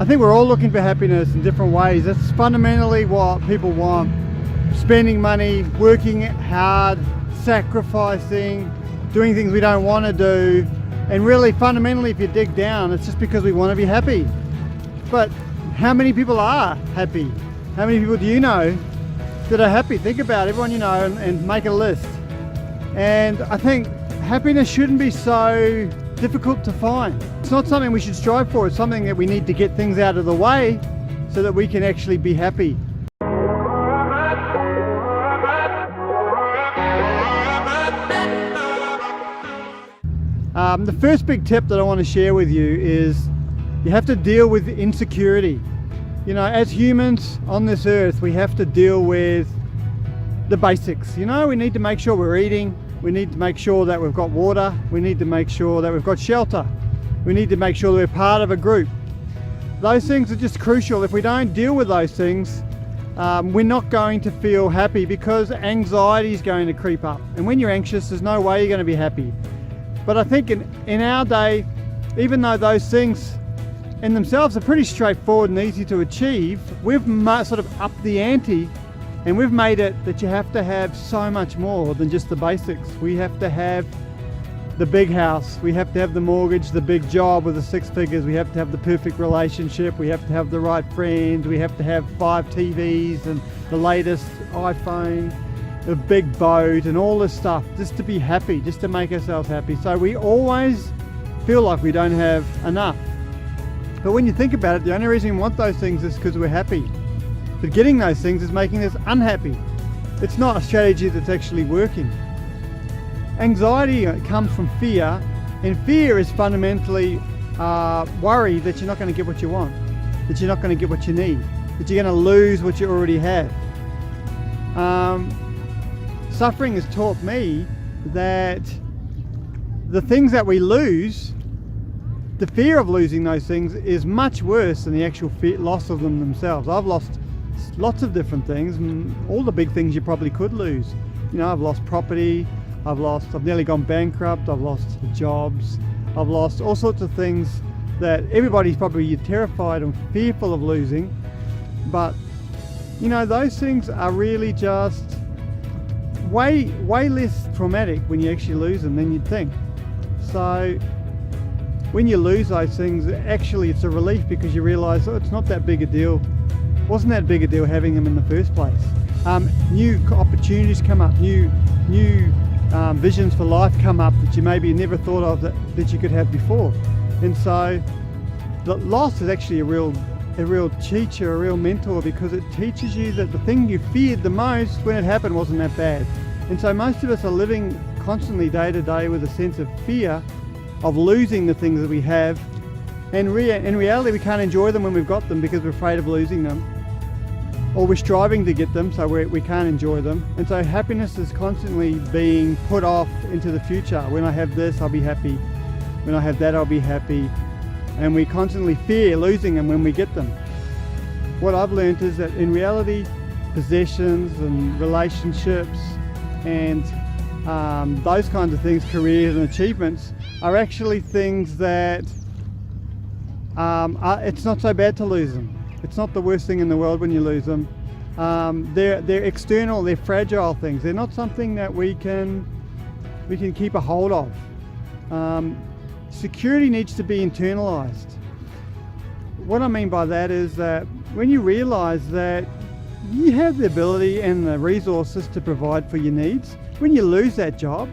I think we're all looking for happiness in different ways. That's fundamentally what people want. Spending money, working hard, sacrificing, doing things we don't want to do. And really, fundamentally, if you dig down, it's just because we want to be happy. But how many people are happy? How many people do you know that are happy? Think about everyone you know and make a list. And I think happiness shouldn't be so difficult to find. It's not something we should strive for. It's something that we need to get things out of the way so that we can actually be happy. The first big tip that I want to share with you is you have to deal with insecurity. You know, as humans on this earth, we have to deal with the basics. You know, we need to make sure we're eating. We need to make sure that we've got water. We need to make sure that we've got shelter. We need to make sure that we're part of a group. Those things are just crucial. If we don't deal with those things, we're not going to feel happy because anxiety is going to creep up. And when you're anxious, there's no way you're going to be happy. But I think in our day, even though those things in themselves are pretty straightforward and easy to achieve, we've sort of upped the ante and we've made it that you have to have so much more than just the basics. We have to have the big house, we have to have the mortgage, the big job with the 6 figures, we have to have the perfect relationship, we have to have the right friends, we have to have 5 TVs and the latest iPhone, a big boat and all this stuff just to be happy, just to make ourselves happy. So we always feel like we don't have enough. But when you think about it, the only reason we want those things is because we're happy. But getting those things is making us unhappy. It's not a strategy that's actually working. Anxiety comes from fear, and fear is fundamentally worry that you're not going to get what you want, that you're not going to get what you need, that you're going to lose what you already have. Suffering has taught me that the things that we lose, the fear of losing those things is much worse than the actual loss of them themselves. I've lost lots of different things, and all the big things you probably could lose. You know, I've lost property, I've nearly gone bankrupt, I've lost jobs, I've lost all sorts of things that everybody's probably terrified and fearful of losing. But, you know, those things are really just way less traumatic when you actually lose them than you'd think. So when you lose those things, actually it's a relief because you realise, oh, it's not that big a deal. It wasn't that big a deal having them in the first place. New opportunities come up, new visions for life come up that you maybe never thought of that you could have before. And so the loss is actually a real teacher, a real mentor, because it teaches you that the thing you feared the most when it happened wasn't that bad. And so most of us are living constantly day to day with a sense of fear of losing the things that we have. And in reality, we can't enjoy them when we've got them because we're afraid of losing them, or we're striving to get them, so we can't enjoy them. And so happiness is constantly being put off into the future. When I have this, I'll be happy. When I have that, I'll be happy. And we constantly fear losing them when we get them. What I've learned is that in reality, possessions and relationships and those kinds of things, careers and achievements, are actually things that it's not so bad to lose them. It's not the worst thing in the world when you lose them. They're external, they're fragile things. They're not something that we can keep a hold of. Security needs to be internalized. What I mean by that is that when you realize that you have the ability and the resources to provide for your needs, when you lose that job,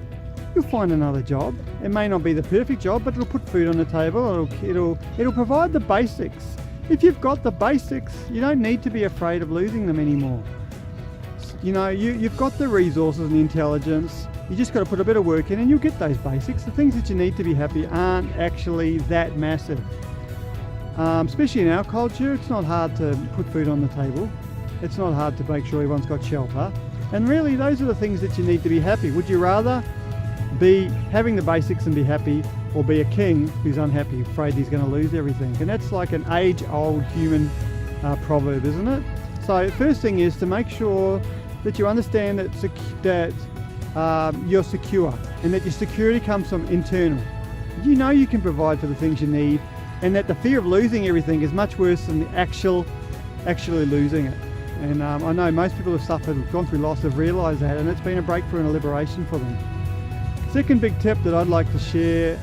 you'll find another job. It may not be the perfect job, but it'll put food on the table. It'll provide the basics. If you've got the basics, you don't need to be afraid of losing them anymore. You know, you've got the resources and the intelligence. You just got to put a bit of work in and you'll get those basics. The things that you need to be happy aren't actually that massive. Especially in our culture, it's not hard to put food on the table. It's not hard to make sure everyone's got shelter. And really, those are the things that you need to be happy. Would you rather be having the basics and be happy, or be a king who's unhappy, afraid he's going to lose everything? And that's like an age-old human proverb, isn't it? So the first thing is to make sure that you understand that you're secure, and that your security comes from internal. You know you can provide for the things you need, and that the fear of losing everything is much worse than the actually losing it. And I know most people have suffered, gone through loss, have realised that, and it's been a breakthrough and a liberation for them. Second big tip that I'd like to share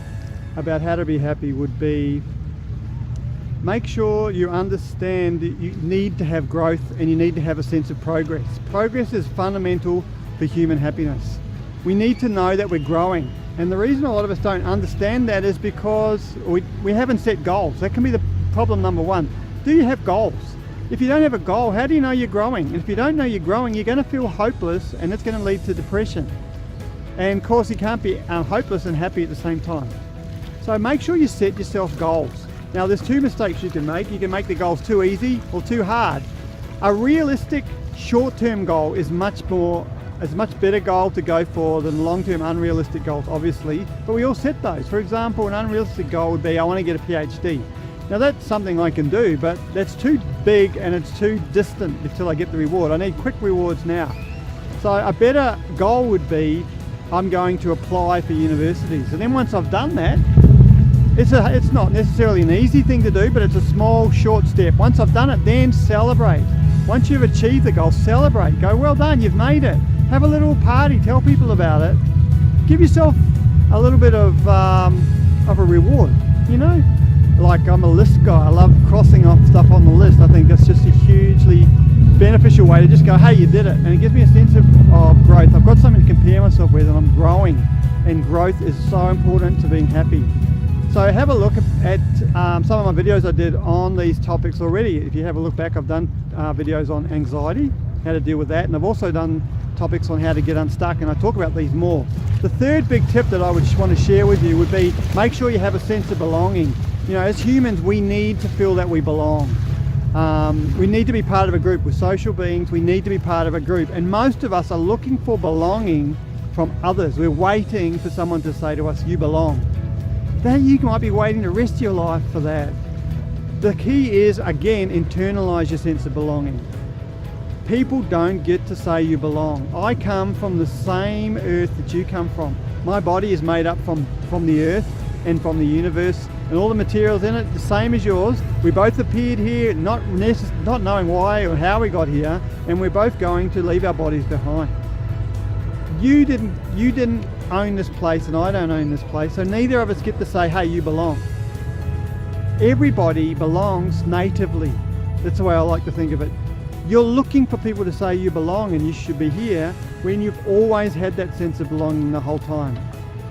about how to be happy would be, make sure you understand that you need to have growth and you need to have a sense of progress. Progress is fundamental for human happiness. We need to know that we're growing. And the reason a lot of us don't understand that is because we haven't set goals. That can be the problem number one. Do you have goals? If you don't have a goal, how do you know you're growing? And if you don't know you're growing, you're going to feel hopeless, and it's going to lead to depression. And of course, you can't be hopeless and happy at the same time. So make sure you set yourself goals. Now, there's two mistakes you can make. You can make the goals too easy or too hard. A realistic short-term goal is much better goal to go for than long-term unrealistic goals, obviously. But we all set those. For example, an unrealistic goal would be, I want to get a PhD. Now that's something I can do, but that's too big and it's too distant until I get the reward. I need quick rewards now. So a better goal would be, I'm going to apply for universities. And then once I've done that, it's not necessarily an easy thing to do, but it's a small, short step. Once I've done it, then celebrate. Once you've achieved the goal, celebrate. Go, well done, you've made it. Have a little party, tell people about it. Give yourself a little bit of a reward, you know? Like, I'm a list guy. I love crossing off stuff on the list. I think that's just a hugely beneficial way to just go, hey, you did it. And it gives me a sense of growth. I've got something to compare myself with, and I'm growing. And growth is so important to being happy. So have a look at some of my videos I did on these topics already. If you have a look back, I've done videos on anxiety, how to deal with that. And I've also done topics on how to get unstuck, and I talk about these more. The third big tip that I would want to share with you would be, make sure you have a sense of belonging. You know, as humans, we need to feel that we belong. We need to be part of a group. We're social beings. We need to be part of a group. And most of us are looking for belonging from others. We're waiting for someone to say to us, you belong. That you might be waiting the rest of your life for that. The key is, again, internalize your sense of belonging. People don't get to say you belong. I come from the same earth that you come from. My body is made up from the earth and from the universe, and all the materials in it, the same as yours. We both appeared here not knowing why or how we got here, and we're both going to leave our bodies behind. You didn't own this place, and I don't own this place, so neither of us get to say, hey, you belong. Everybody belongs natively. That's the way I like to think of it. You're looking for people to say you belong and you should be here, when you've always had that sense of belonging the whole time.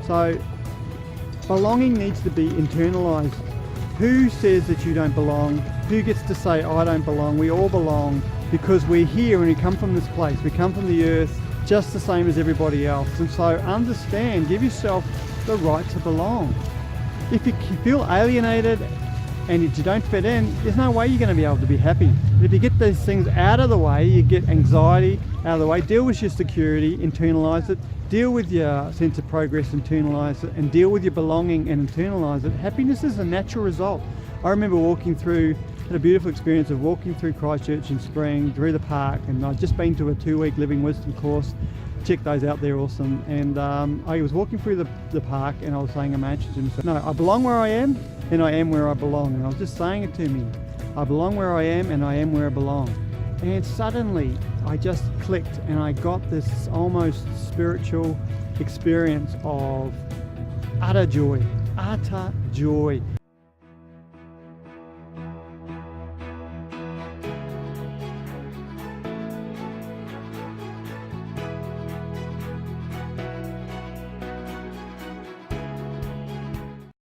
So belonging needs to be internalized. Who says that you don't belong? Who gets to say, I don't belong? We all belong, because we're here and we come from this place. We come from the earth just the same as everybody else. And so understand, give yourself the right to belong. If you feel alienated and if you don't fit in, there's no way you're going to be able to be happy. If you get these things out of the way, you get anxiety out of the way, deal with your security, internalize it, deal with your sense of progress, internalize it, and deal with your belonging and internalize it. Happiness is a natural result. I remember had a beautiful experience of walking through Christchurch in spring, through the park, and I'd just been to a 2-week Living Wisdom course. Check those out, they're awesome. And I was walking through the park, and I was saying a mantra to myself, no, I belong where I am, and I am where I belong. And I was just saying it to me, I belong where I am, and I am where I belong. And suddenly I just clicked, and I got this almost spiritual experience of utter joy.